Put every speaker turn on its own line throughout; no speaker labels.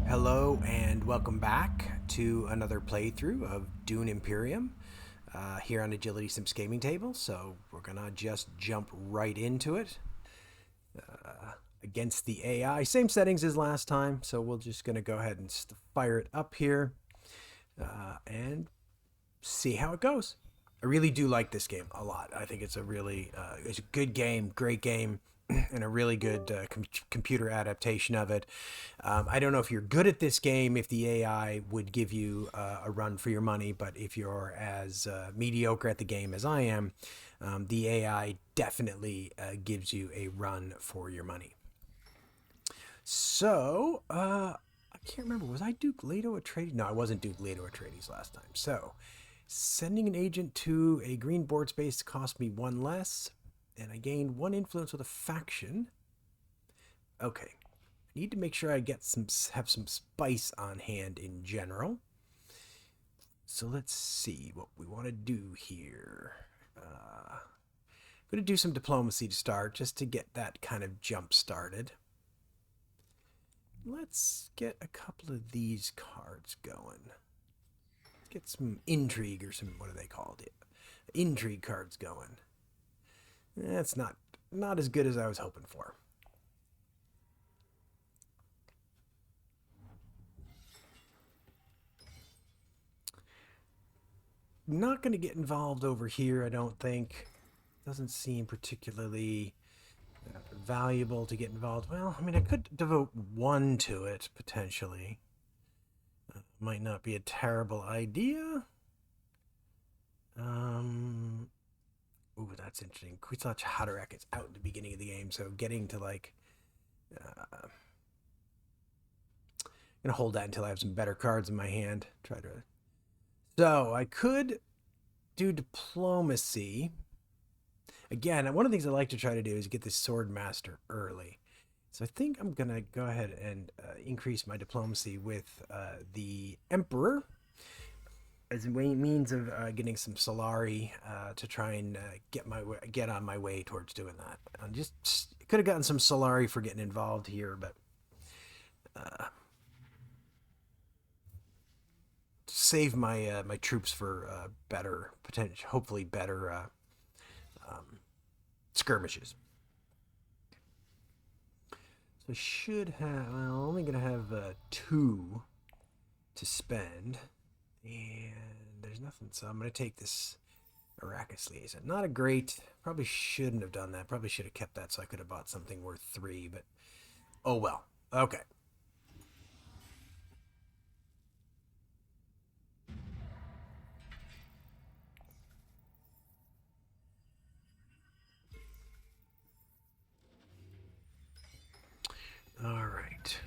Hello and welcome back to another playthrough of Dune Imperium here on Agility Sims Gaming Table. So we're gonna just jump right into it against the AI. Same settings as last time, so we're just gonna go ahead and fire it up here and see how it goes. I really do like this game a lot. I think it's a really it's a good game, great game, and a really good computer adaptation of it. I don't know if you're good at this game, if the AI would give you a run for your money, but if you're as mediocre at the game as I am, the AI definitely gives you a run for your money. So, I can't remember. Was I Duke Leto Atreides? No, I wasn't Duke Leto Atreides last time. So, sending an agent to a green board space cost me one less, and I gained one influence with a faction. Okay, I need to make sure I have some spice on hand in general. So let's see what we want to do here. I'm going to do some diplomacy to start, just to get that kind of jump started. Let's get a couple of these cards going. Get some intrigue or some, what are they called? Intrigue cards going. That's not as good as I was hoping for. Not going to get involved over here, I don't think. Doesn't seem particularly valuable to get involved. Well, I mean, I could devote one to it, potentially. Might not be a terrible idea. Ooh, that's interesting. Kwisatz Haderach is out at the beginning of the game, so getting to, like... I'm going to hold that until I have some better cards in my hand. Try to... So, I could do diplomacy. Again, one of the things I like to try to do is get this sword master early. So I think I'm going to go ahead and increase my diplomacy with the Emperor as a means of getting some Solari to try and get on my way towards doing that. I just could have gotten some Solari for getting involved here, but save my my troops for better potential, hopefully better skirmishes. So I should have. Well, I'm only gonna have 2 to spend, and there's nothing. So I'm gonna take this Arrakis liaison. Not a great. Probably shouldn't have done that. Probably should have kept that so I could have bought something worth 3. But oh well. Okay. All right.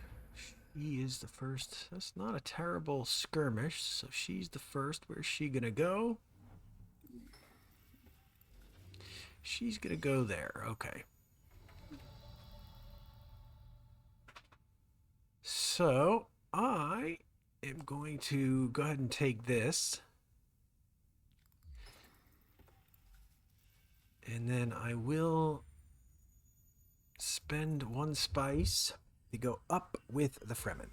She is the first. That's not a terrible skirmish. So she's the first. Where's she gonna go? She's gonna go there. Okay. So I am going to go ahead and take this. And then I will spend 1 spice to go up with the Fremen.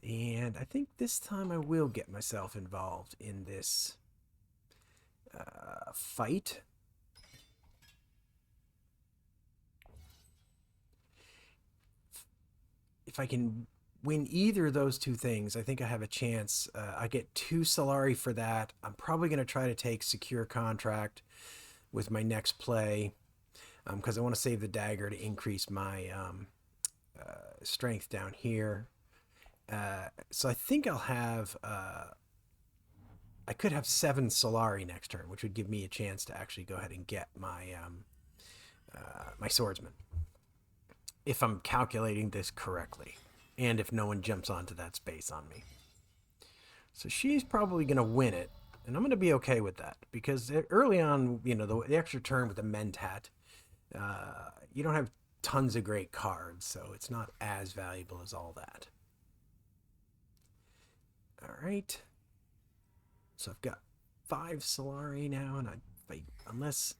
And I think this time I will get myself involved in this fight. If I can win either of those 2 things, I think I have a chance. I get 2 Solari for that. I'm probably going to try to take Secure Contract with my next play because I want to save the dagger to increase my strength down here. So I think I'll have... I could have 7 Solari next turn, which would give me a chance to actually go ahead and get my my swordsman. If I'm calculating this correctly, and if no one jumps onto that space on me. So she's probably going to win it, and I'm going to be okay with that, because early on, you know, the extra turn with the Mentat, you don't have tons of great cards, so it's not as valuable as all that. All right. So I've got 5 Solari now, and unless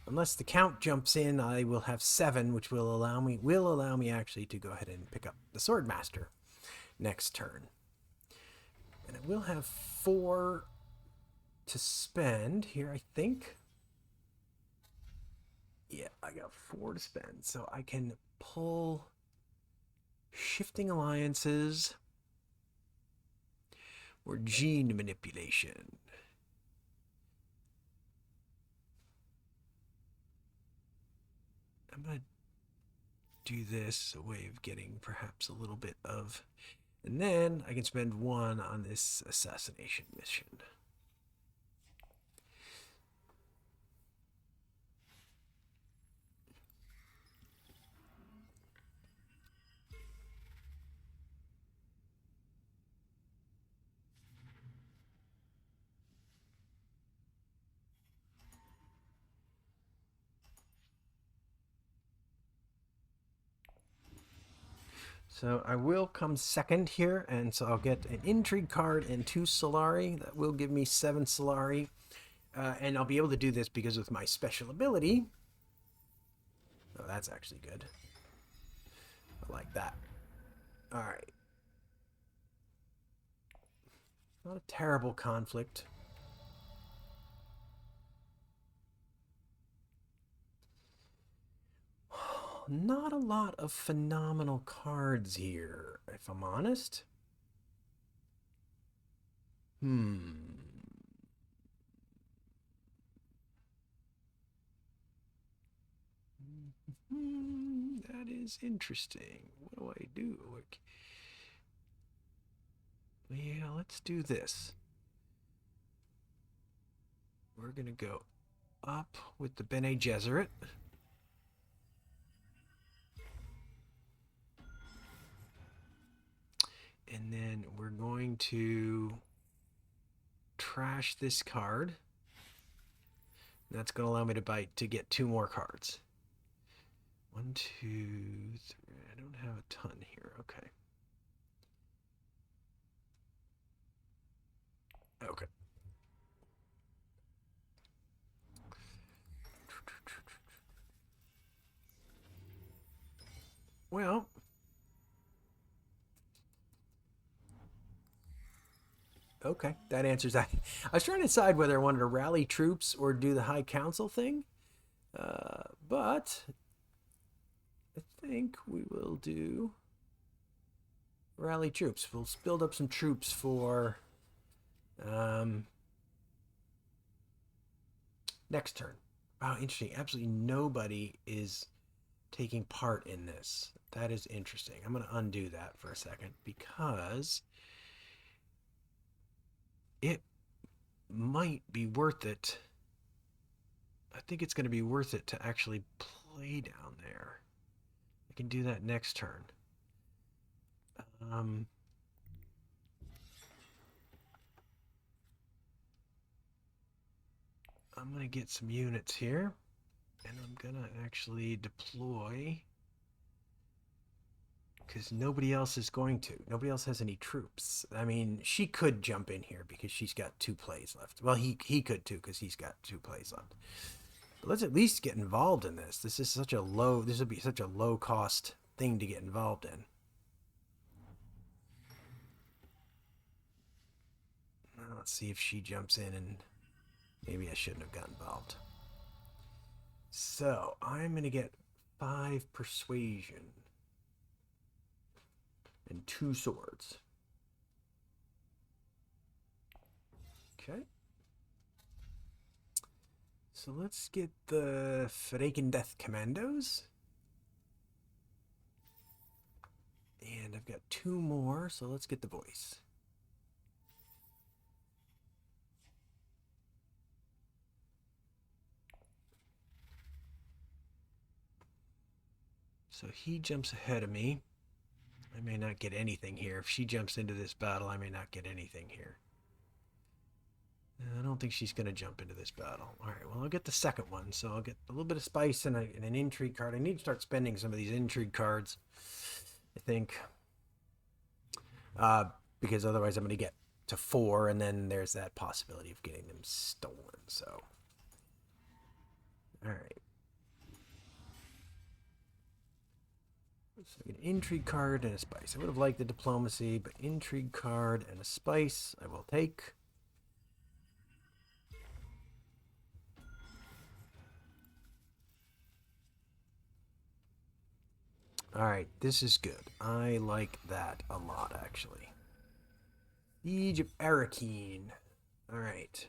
Unless the count jumps in, I will have 7, which will allow me actually to go ahead and pick up the Swordmaster next turn. And I will have 4 to spend here, I think. Yeah, I got 4 to spend, so I can pull Shifting Alliances or Gene Manipulation. I'm going to do this a way of getting perhaps a little bit of... And then I can spend 1 on this assassination mission. So I will come second here, and so I'll get an intrigue card and 2 Solari. That will give me 7 Solari. And I'll be able to do this because with my special ability... Oh, that's actually good. I like that. Alright. Not a terrible conflict. Not a lot of phenomenal cards here, if I'm honest. That is interesting. What do I do? Like, yeah, let's do this. We're going to go up with the Bene Gesserit. And then we're going to trash this card. That's going to allow me to get 2 more cards. 1, 2, 3. I don't have a ton here. Okay. Okay. Well, okay, that answers that. I was trying to decide whether I wanted to rally troops or do the High Council thing, but I think we will do rally troops. We'll build up some troops for next turn. Wow, interesting. Absolutely nobody is taking part in this. That is interesting. I'm going to undo that for a second because it might be worth it. I think it's going to be worth it to actually play down there. I can do that next turn. I'm going to get some units here, and I'm going to actually deploy because nobody else is going to. Nobody else has any troops. I mean, she could jump in here because she's got 2 plays left. Well, he could too because he's got 2 plays left. But let's at least get involved in this. This would be such a low cost thing to get involved in. Now, let's see if she jumps in, and maybe I shouldn't have got involved. So I'm going to get 5 persuasion and 2 swords. Okay. So let's get the Freaking Death Commandos. And I've got 2 more, so let's get the voice. So he jumps ahead of me. I may not get anything here. If she jumps into this battle, I may not get anything here. I don't think she's going to jump into this battle. All right, well, I'll get the second one. So I'll get a little bit of spice and an intrigue card. I need to start spending some of these intrigue cards, I think. Because otherwise I'm going to get to 4, and then there's that possibility of getting them stolen. So, all right. So an intrigue card and a spice. I would have liked the diplomacy, but intrigue card and a spice I will take. All right, this is good. I like that a lot, actually. Siege of Arakeen. All right.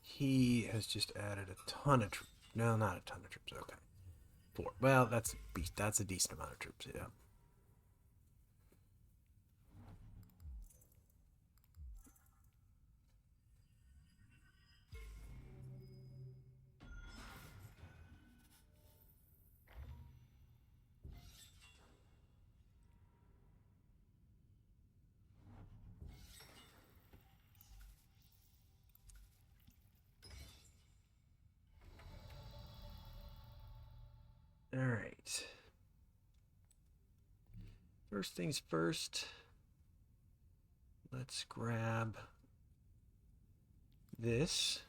He has just added a ton of troops. No, not a ton of troops. Okay. Four. Well, that's a decent amount of troops, yeah. All right. First things first. Let's grab this.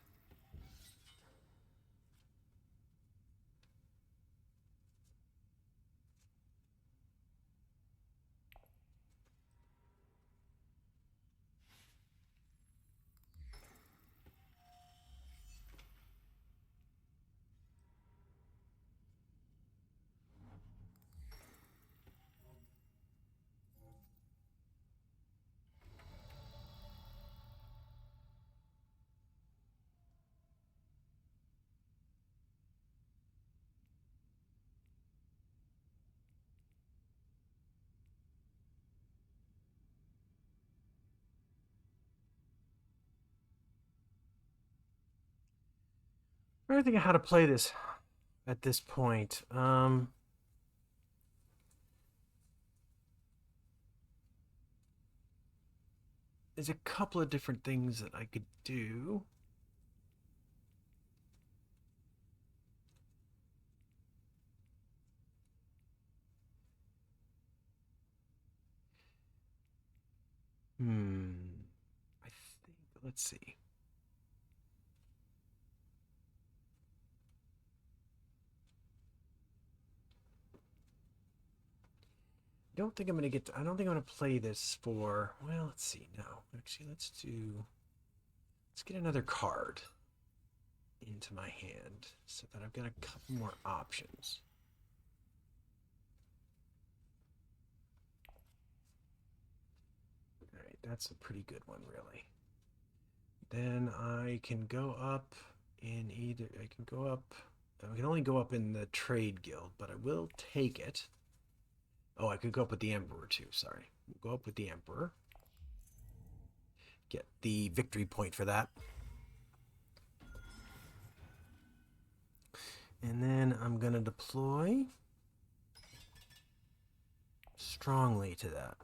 I'm trying to think of how to play this at this point. There's a couple of different things that I could do. I think, let's see. Don't think I'm gonna get to, I don't think I'm gonna play this for, well, let's see. No, actually, let's get another card into my hand so that I've got a couple more options. All right, that's a pretty good one, really. Then I can go up in either, I can go up, I can only go up in the trade guild, but I will take it. Oh, I could go up with the Emperor too, sorry. We'll go up with the Emperor. Get the victory point for that. And then I'm going to deploy strongly to that.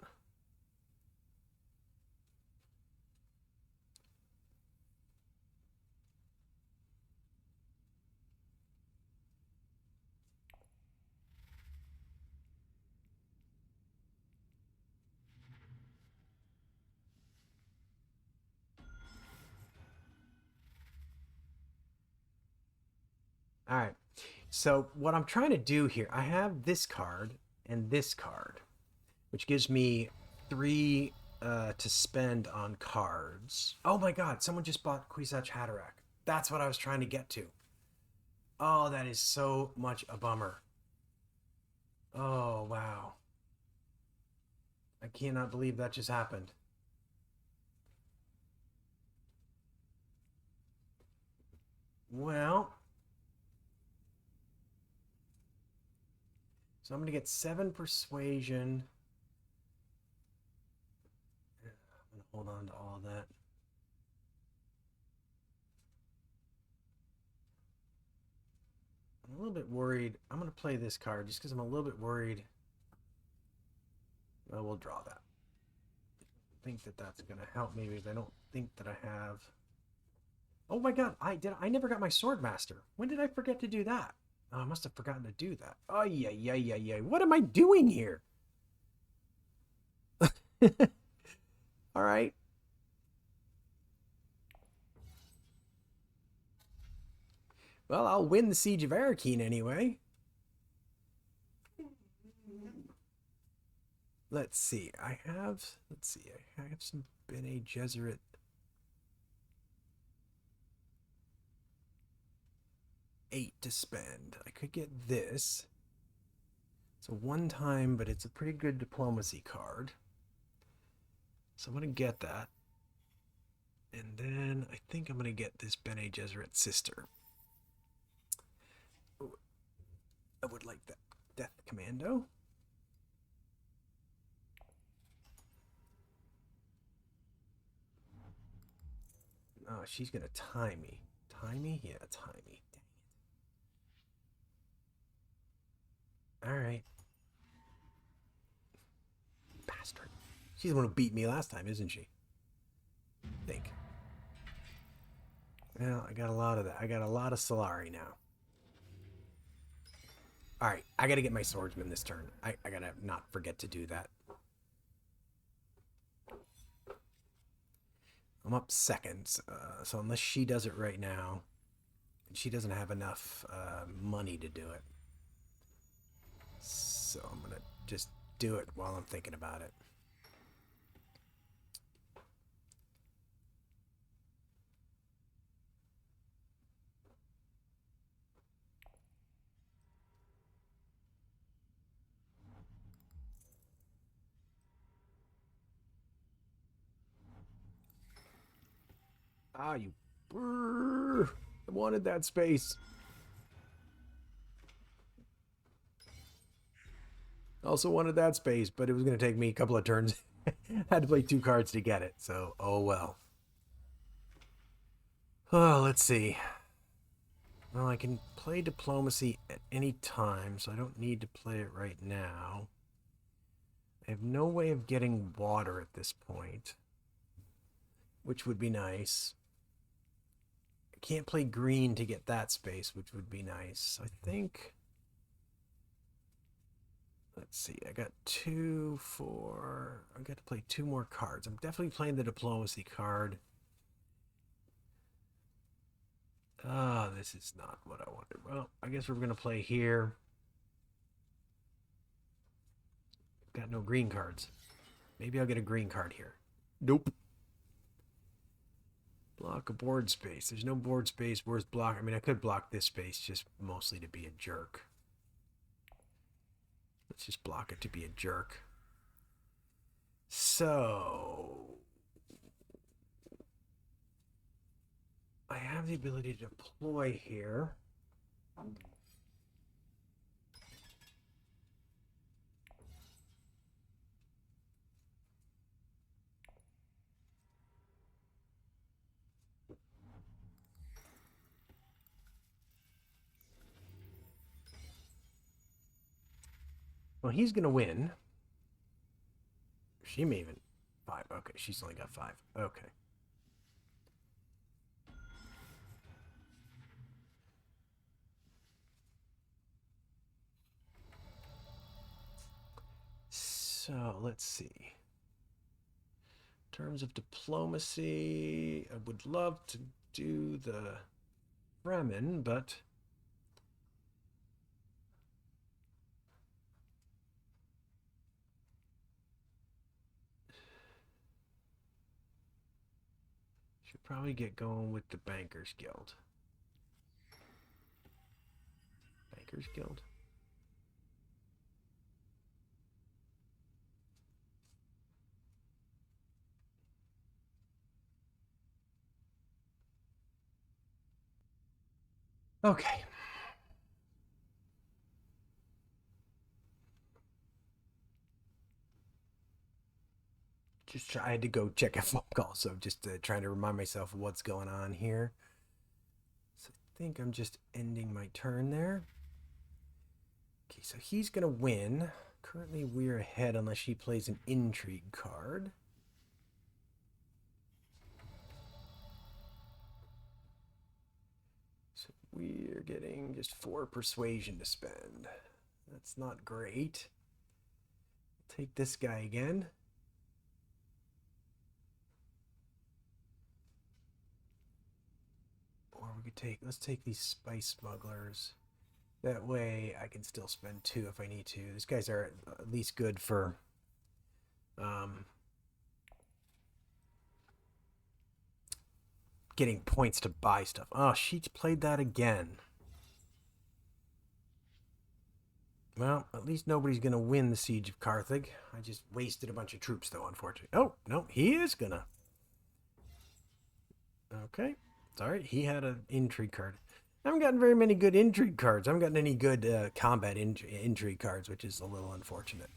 All right. So what I'm trying to do here, I have this card and this card, which gives me 3 to spend on cards. Oh my God! Someone just bought Kwisatz Haderach. That's what I was trying to get to. Oh, that is so much a bummer. Oh wow! I cannot believe that just happened. Well, so I'm going to get 7 persuasion. I'm going to hold on to all of that. I'm a little bit worried. I'm going to play this card just because I'm a little bit worried. Well, we'll draw that. I think that that's going to help me because I don't think that I have. Oh my God! I never got my sword master. When did I forget to do that? Oh, I must have forgotten to do that. Oh yeah, yeah, yeah, yeah. What am I doing here? All right. Well, I'll win the Siege of Arakeen anyway. Let's see. I have some Bene Gesserit. Eight to spend. I could get this. It's a one time, but it's a pretty good diplomacy card. So I'm going to get that. And then I think I'm going to get this Bene Gesserit sister. Ooh, I would like that. Death Commando. Oh, she's going to tie me. Tie me? Yeah, tie me. Dang it. All right. Bastard. She's the one who beat me last time, isn't she? I think. Well, I got a lot of that. I got a lot of Solari now. All right, I got to get my swordsman this turn. I got to not forget to do that. I'm up seconds, so unless she does it right now, she doesn't have enough money to do it. So I'm going to just do it while I'm thinking about it. Ah, you... Brrr, I wanted that space. Also wanted that space, but it was going to take me a couple of turns. Had to play 2 cards to get it, so oh well. Oh, let's see. Well, I can play diplomacy at any time, so I don't need to play it right now. I have no way of getting water at this point, which would be nice. I can't play green to get that space, which would be nice. I think... Let's see, I got 2, 4... I got to play 2 more cards. I'm definitely playing the diplomacy card. Ah, this is not what I wanted. Well, I guess we're going to play here. Got no green cards. Maybe I'll get a green card here. Nope. Block a board space. There's no board space. Where's block? I mean, I could block this space just mostly to be a jerk. Let's just block it to be a jerk. So... I have the ability to deploy here. Well, he's going to win. She may even... 5. Okay, she's only got 5. Okay. So, let's see. In terms of diplomacy, I would love to do the Fremen, but... should probably get going with the Bankers Guild. Bankers Guild? Okay. I had to go check a phone call, so just trying to remind myself of what's going on here. So I think I'm just ending my turn there. Okay, so he's going to win. Currently, we're ahead unless she plays an intrigue card. So we're getting just 4 persuasion to spend. That's not great. Take this guy again. Or we're let's take these spice smugglers. That way I can still spend 2 if I need to. These guys are at least good for getting points to buy stuff. Oh, she played that again. Well, at least nobody's going to win the Siege of Carthage. I just wasted a bunch of troops, though, unfortunately. Oh, no, he is going to. Okay. Sorry, he had an intrigue card. I haven't gotten very many good intrigue cards. I haven't gotten any good combat intrigue cards, which is a little unfortunate.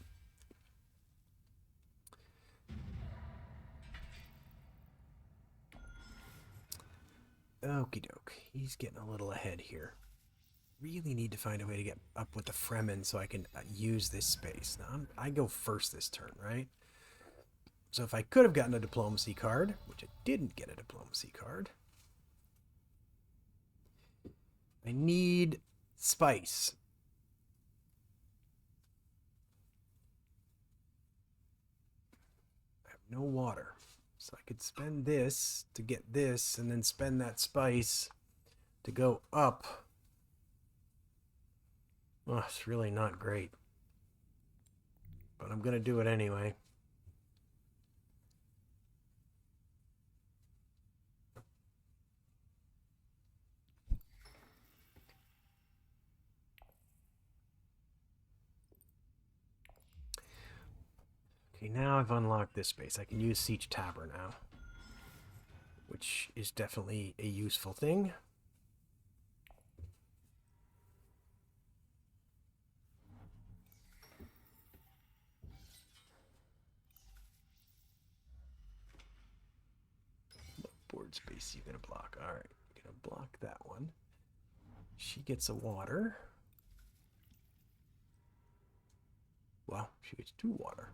Okie doke. He's getting a little ahead here. Really need to find a way to get up with the Fremen so I can use this space. Now, I go first this turn, right? So if I could have gotten a diplomacy card, which I didn't get a diplomacy card, I need spice. I have no water. So I could spend this to get this and then spend that spice to go up. Oh, it's really not great. But I'm going to do it anyway. Okay, now I've unlocked this space. I can use Siege Tabor now, which is definitely a useful thing. What board space are you going to block? All right, you're going to block that one. She gets a water. Well, she gets 2 water.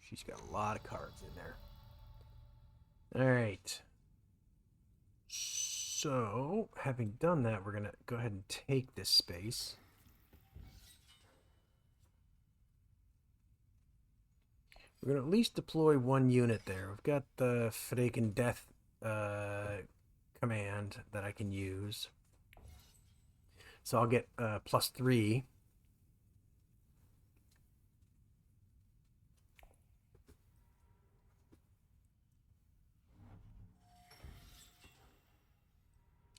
She's got a lot of cards in there. All right. So, having done that, we're going to go ahead and take this space. We're going to at least deploy 1 unit there. We've got the Freaking Death command that I can use. So I'll get +3.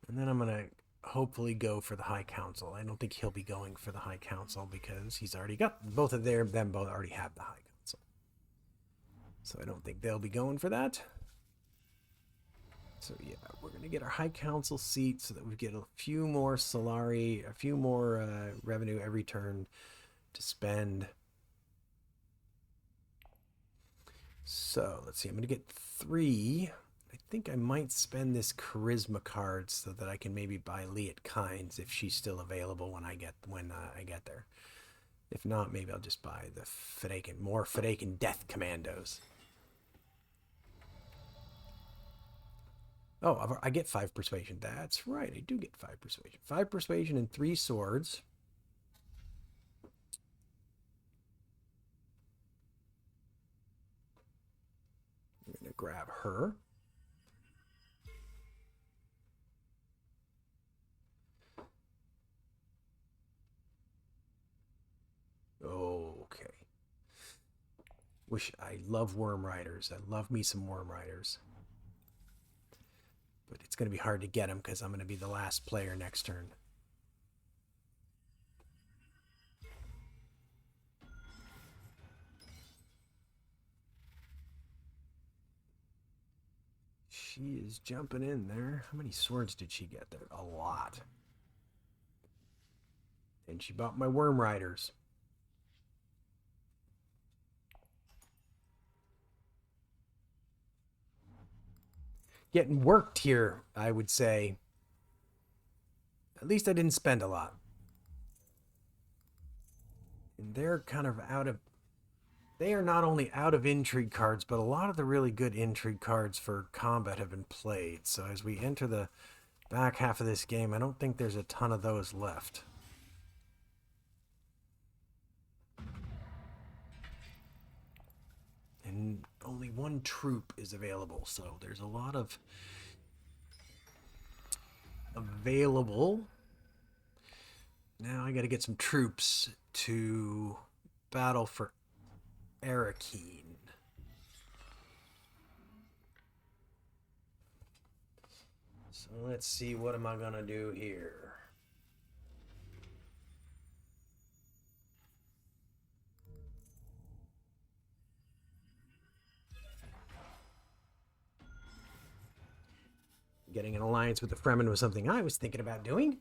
And then I'm going to hopefully go for the High Council. I don't think he'll be going for the High Council because he's already got both of them both already have the High Council. So I don't think they'll be going for that. So yeah, we're going to get our High Council seat so that we get a few more Solari, a few more revenue every turn to spend. So let's see, I'm going to get 3. I think I might spend this charisma card so that I can maybe buy Liet Kynes if she's still available when I get there. If not, maybe I'll just buy the more Freaking Death Commandos. Oh, I get 5 persuasion. That's right, I do get 5 persuasion. 5 persuasion and 3 swords. I'm going to grab her. Okay. I love Worm Riders. I love me some Worm Riders. But it's going to be hard to get them because I'm going to be the last player next turn. She is jumping in there. How many swords did she get there? A lot. And she bought my Worm Riders. Getting worked here, I would say. At least I didn't spend a lot. And they're kind of they are not only out of intrigue cards, but a lot of the really good intrigue cards for combat have been played. So as we enter the back half of this game, I don't think there's a ton of those left. and only one troop is available, so there's a lot of available. Now I got to get some troops to battle for Arakeen. So let's see, what am I going to do here? Getting an alliance with the Fremen was something I was thinking about doing.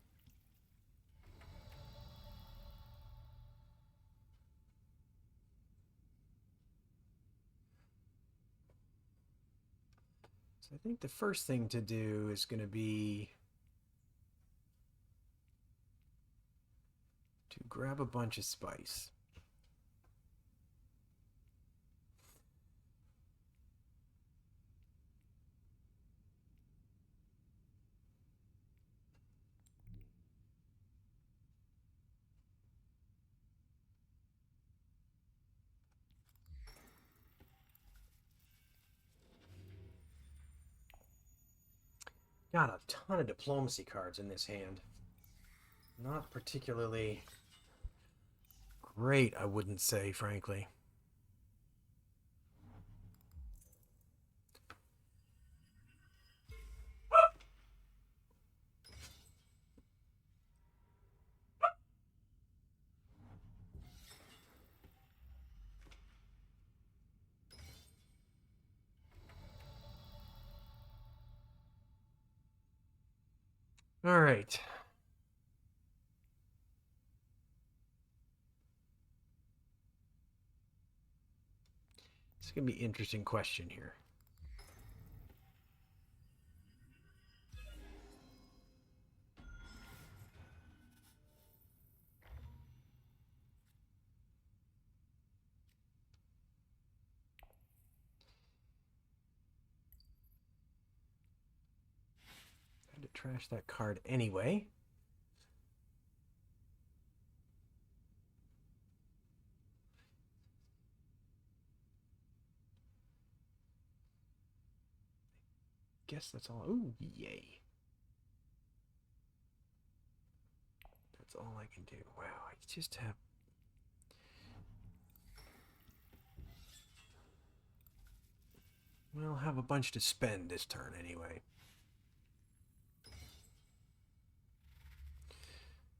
So I think the first thing to do is going to be to grab a bunch of spice. Got a ton of diplomacy cards in this hand. Not particularly great, I wouldn't say, frankly. All right. It's going to be an interesting question here. I had to trash that card anyway. Guess that's all. Ooh, yay. That's all I can do. Wow, I just have... Well, I'll have a bunch to spend this turn anyway.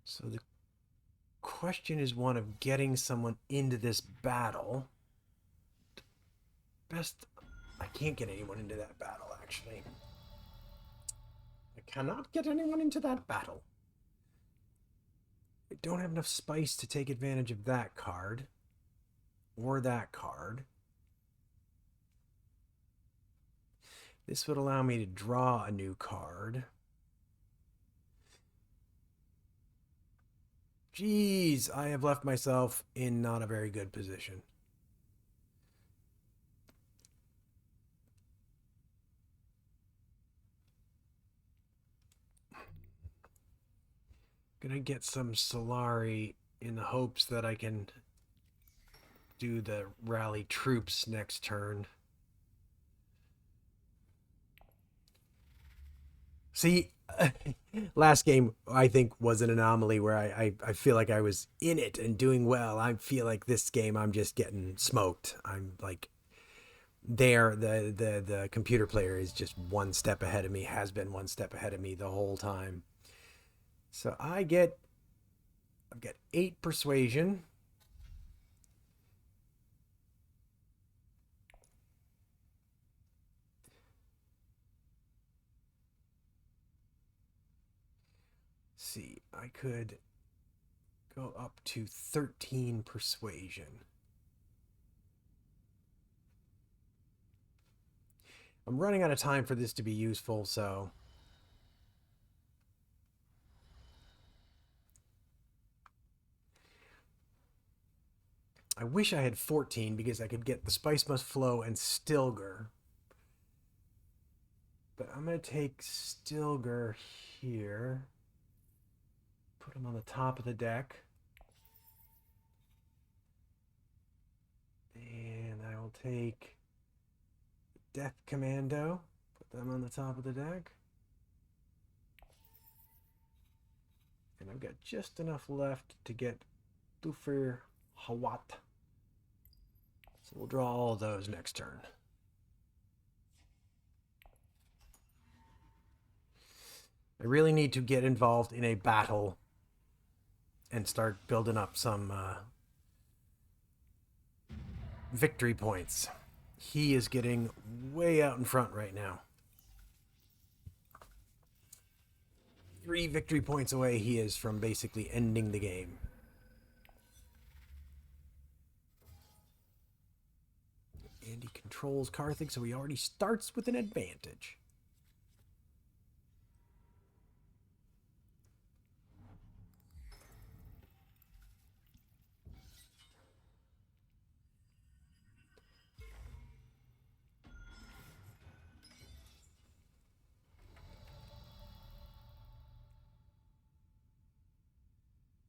So the question is one of getting someone into this battle. Best... I can't get anyone into that battle, actually. I cannot get anyone into that battle. I don't have enough spice to take advantage of that card. Or that card. This would allow me to draw a new card. Jeez, I have left myself in not a very good position. Gonna get some Solari in the hopes that I can do the rally troops next turn. See, last game I think was an anomaly where I feel like I was in it and doing well. I feel like this game I'm just getting smoked. I'm like there. The computer player is just one step ahead of me. Has been one step ahead of me the whole time. So I've got 8 persuasion. See, I could go up to 13 persuasion. I'm running out of time for this to be useful, so I wish I had 14 because I could get the Spice Must Flow and Stilgar. But I'm going to take Stilgar here. Put him on the top of the deck. And I will take Death Commando. Put them on the top of the deck. And I've got just enough left to get Bufir Hawat. So we'll draw all of those next turn. I really need to get involved in a battle and start building up some victory points. He is getting way out in front right now. 3 victory points away he is from basically ending the game. And he controls Karthik, so he already starts with an advantage.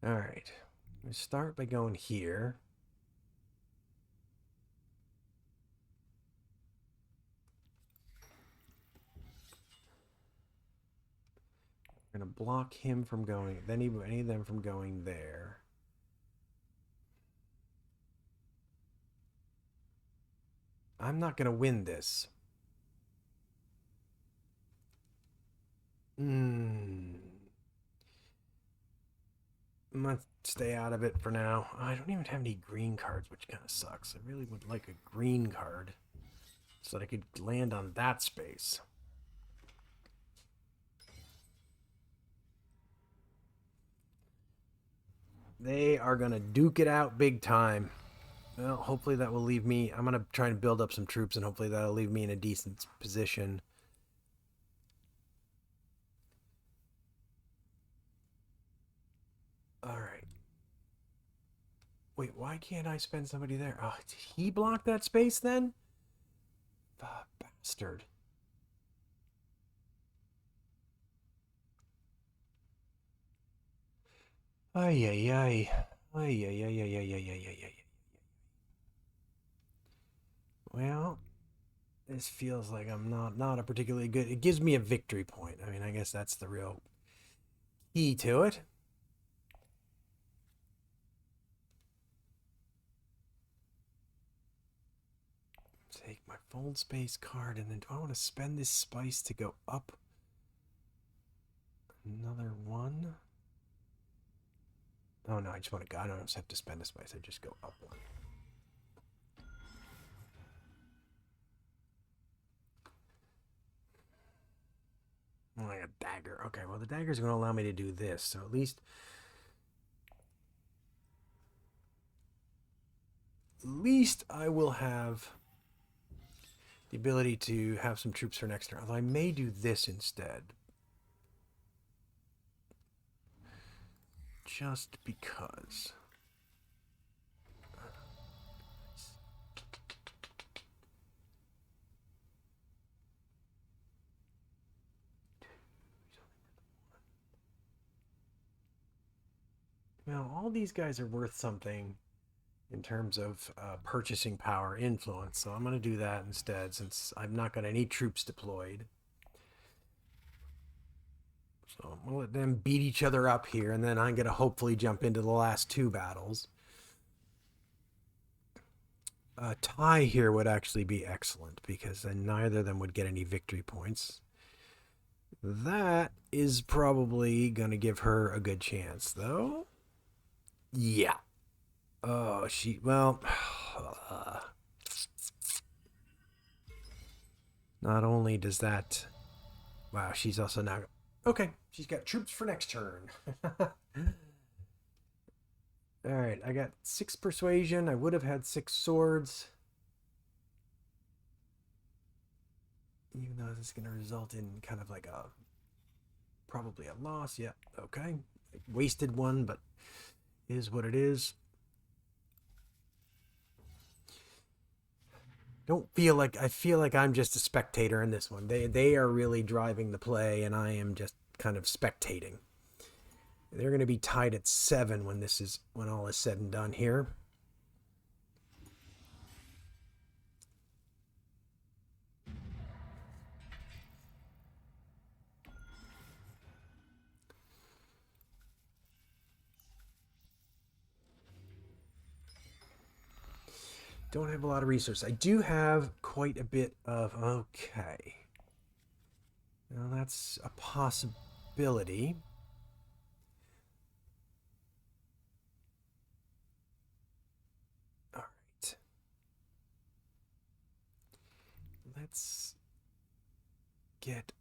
All right. We start by going here. We're going to block him from going, any of them from going there. I'm not going to win this. I'm going to stay out of it for now. I don't even have any green cards, which kind of sucks. I really would like a green card so that I could land on that space. They are going to duke it out big time. Well, hopefully that will leave me... I'm going to try and build up some troops, and hopefully that'll leave me in a decent position. All right. Wait, why can't I spend somebody there? Oh, did he block that space then? The bastard. Ay, ay, ay. Ay, ay, ay, ay, ay, ay, ay, ay, ay. Well, this feels like I'm not a particularly good... It gives me a victory point. I mean, I guess that's the real key to it. Take my fold space card, and then do I want to spend this spice to go up another one? Oh no, I just want to go. I don't have to spend a spice. I just go up one. Oh, I got a dagger. Okay, well the dagger is going to allow me to do this, so at least I will have the ability to have some troops for next turn. Although I may do this instead. Just because. Well, all these guys are worth something in terms of purchasing power influence, so I'm going to do that instead since I'm not going to need troops deployed. So I'm going to let them beat each other up here, and then I'm going to hopefully jump into the last 2 battles. A tie here would actually be excellent because then neither of them would get any victory points. That is probably going to give her a good chance, though. Yeah. Oh, well... not only does that... Wow, she's also now... Okay, she's got troops for next turn. Alright, I got 6 persuasion. I would have had 6 swords. Even though this is going to result in kind of like a... probably a loss. Yeah, okay. I wasted one, but is what it is. I feel like I'm just a spectator in this one. They are really driving the play, and I am just kind of spectating. They're going to be tied at 7 when all is said and done here. Don't have a lot of resources. I do have quite a bit of... Okay. Well, that's a possibility. All right. Let's get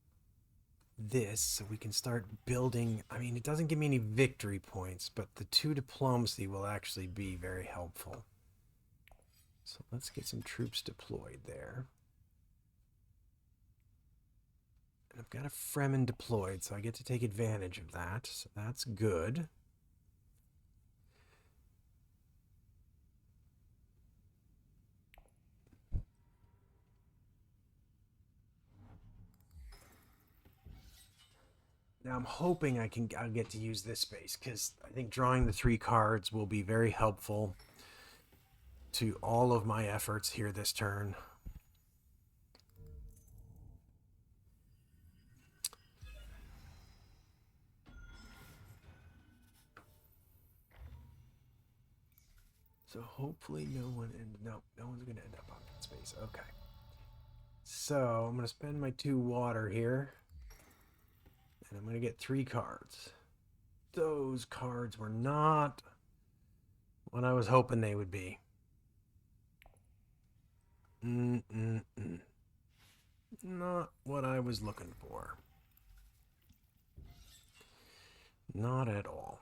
this so we can start building. I mean, it doesn't give me any victory points, but the 2 diplomacy will actually be very helpful. So let's get some troops deployed there. And I've got a Fremen deployed, so I get to take advantage of that. So that's good. Now I'm hoping I'll get to use this space, because I think drawing the 3 cards will be very helpful to all of my efforts here this turn. So hopefully no one's going to end up on that space. Okay. So I'm going to spend my 2 water here. And I'm going to get 3 cards. Those cards were not what I was hoping they would be. Not what I was looking for. Not at all.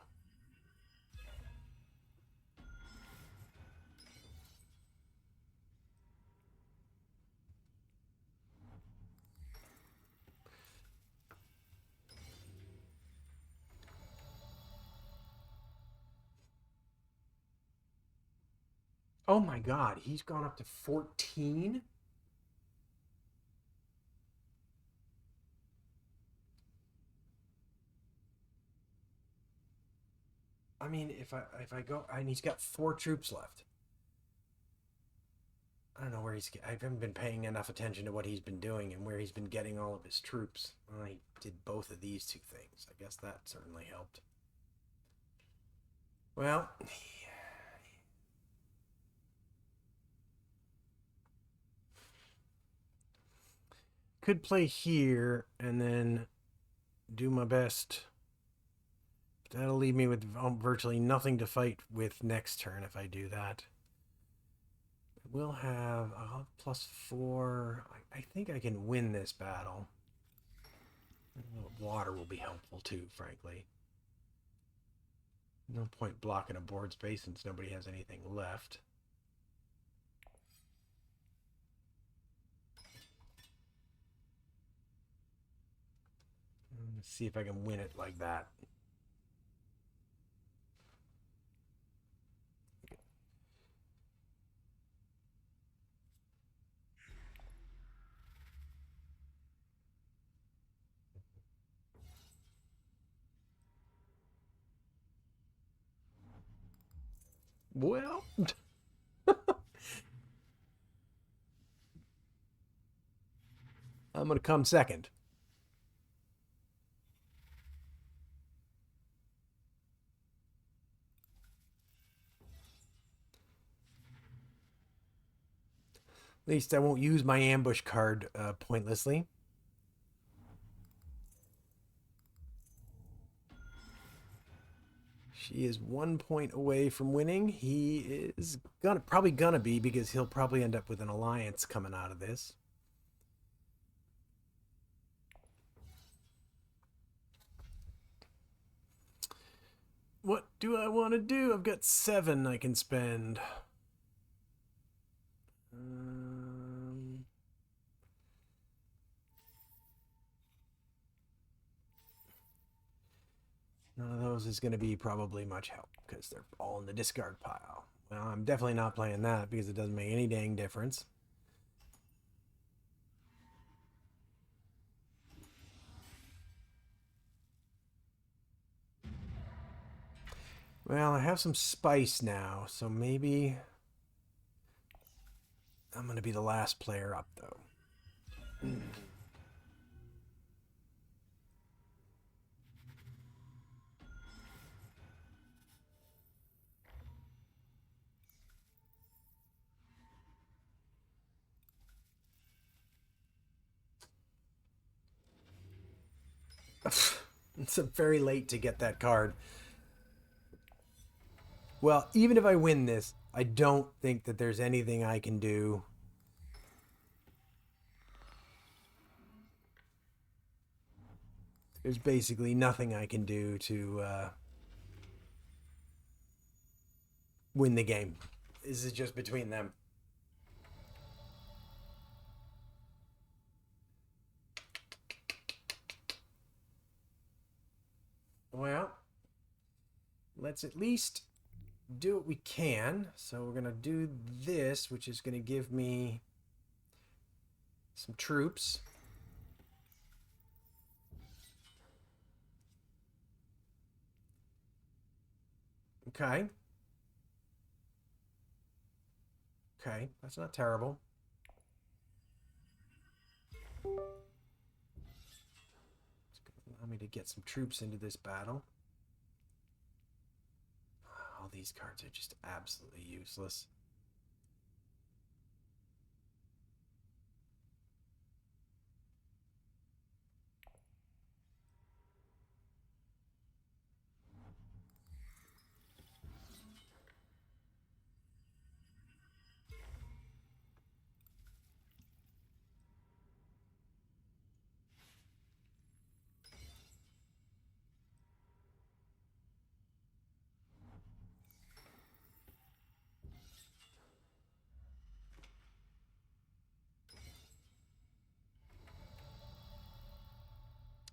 Oh my god, he's gone up to 14? I mean, if I go, and he's got 4 troops left. I don't know where I haven't been paying enough attention to what he's been doing and where he's been getting all of his troops. Well, I did both of these 2 things. I guess that certainly helped. Well, could play here and then do my best. That'll leave me with virtually nothing to fight with next turn if I do that. We'll have +4. I think I can win this battle. Water will be helpful too, frankly. No point blocking a board space since nobody has anything left. Let's see if I can win it like that. Well, I'm going to come second. At least I won't use my ambush card pointlessly. She is 1 point away from winning. He is probably gonna be, because he'll probably end up with an alliance coming out of this. What do I want to do? I've got 7 I can spend. None of those is going to be probably much help because they're all in the discard pile. Well, I'm definitely not playing that because it doesn't make any dang difference. Well, I have some spice now, so maybe I'm going to be the last player up, though. It's very late to get that card. Well, even if I win this, I don't think that there's anything I can do. There's basically nothing I can do to win the game. This is just between them. Well, let's at least do what we can. So we're going to do this, which is going to give me some troops. Okay. Okay, that's not terrible. It's going to allow me to get some troops into this battle. All these cards are just absolutely useless.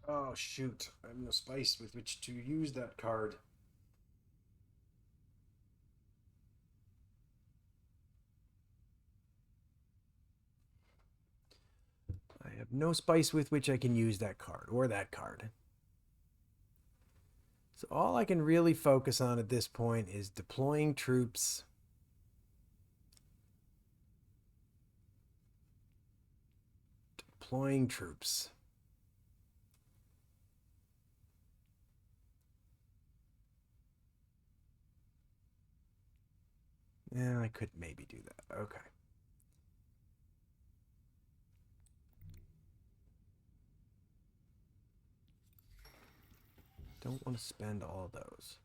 Oh, shoot. I have no spice with which to use that card. I have no spice with which I can use that card or that card. So all I can really focus on at this point is deploying troops. Deploying troops. Yeah, I could maybe do that. Okay. Don't want to spend all of those.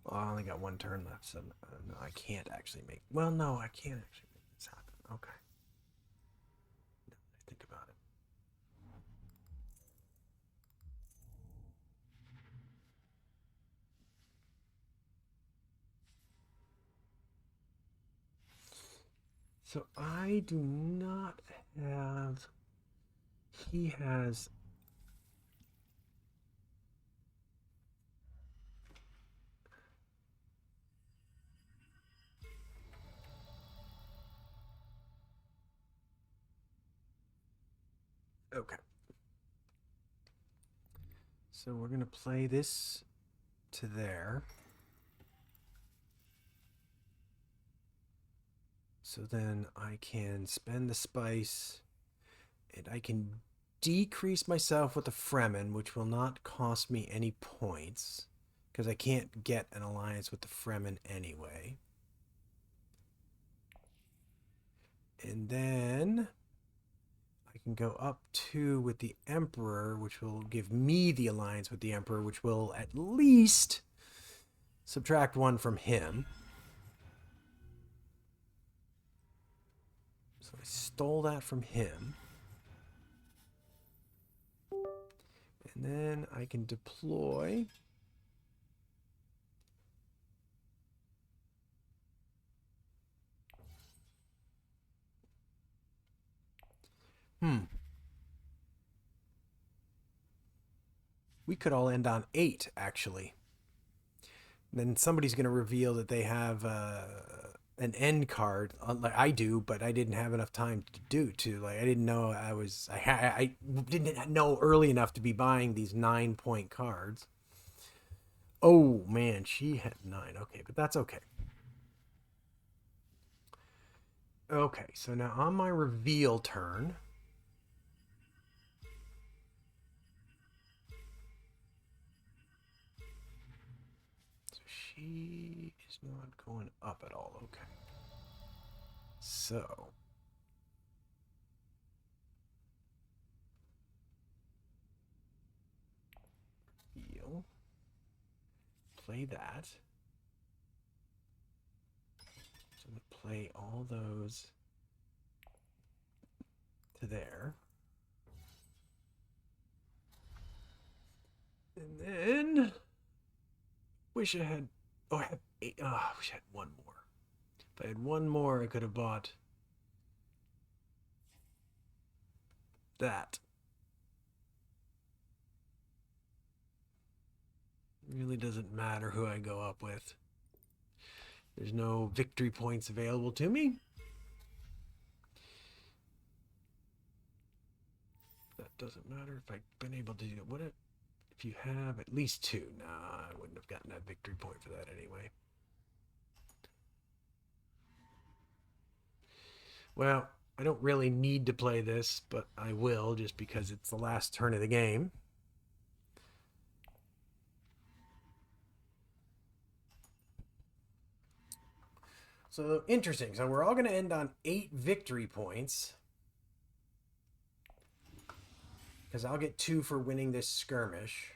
Well, I only got one turn left, so no, I can't actually make. Well, no, I can't actually make this happen. Okay. No, I think about it. So I do not have. He has. Okay. So we're going to play this to there. So then I can spend the spice and I can decrease myself with the Fremen, which will not cost me any points because I can't get an alliance with the Fremen anyway. And then I can go up 2 with the Emperor, which will give me the alliance with the Emperor, which will at least subtract 1 from him. So I stole that from him. And then I can deploy. We could all end on 8, actually. Then somebody's going to reveal that they have an end card, like I do, but I didn't have enough time to do to. Like I didn't know I didn't know early enough to be buying these 9-point cards. Oh man, she had 9. Okay, but that's okay. Okay, so now on my reveal turn, She is not going up at all. Okay. So. Heal. Play that. So I'm going to play all those to there. And then wish I had. Oh, I have 8. Oh, I wish I had one more. If I had one more, I could have bought that. It really doesn't matter who I go up with. There's no victory points available to me. That doesn't matter if I've been able to do it. What if you have at least 2? Nah, I wouldn't have gotten that victory point for that anyway. Well, I don't really need to play this, but I will just because it's the last turn of the game. So interesting. So we're all going to end on 8 victory points. Because I'll get 2 for winning this skirmish.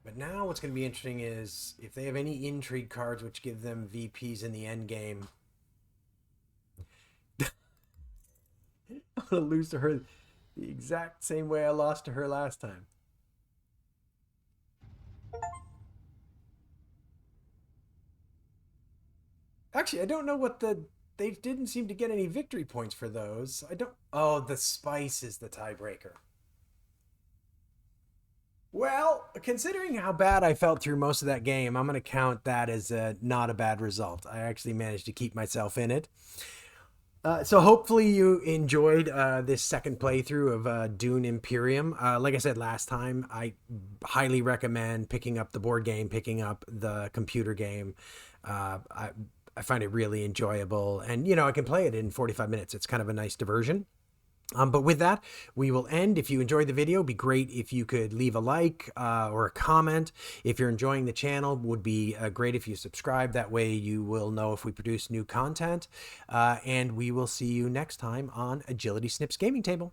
But now what's going to be interesting is if they have any intrigue cards which give them VPs in the end game. I'm going to lose to her the exact same way I lost to her last time. Actually, I don't know what they didn't seem to get any victory points for those. I don't. Oh, the spice is the tiebreaker. Well, considering how bad I felt through most of that game, I'm going to count that as not a bad result. I actually managed to keep myself in it. So hopefully you enjoyed this second playthrough of Dune Imperium. Like I said last time, I highly recommend picking up the board game, picking up the computer game. I find it really enjoyable, and I can play it in 45 minutes. It's kind of a nice diversion. But with that, we will end. If you enjoyed the video, it'd be great if you could leave a like or a comment. If you're enjoying the channel, would be great if you subscribe. That way you will know if we produce new content. And we will see you next time on Agility Snips Gaming Table.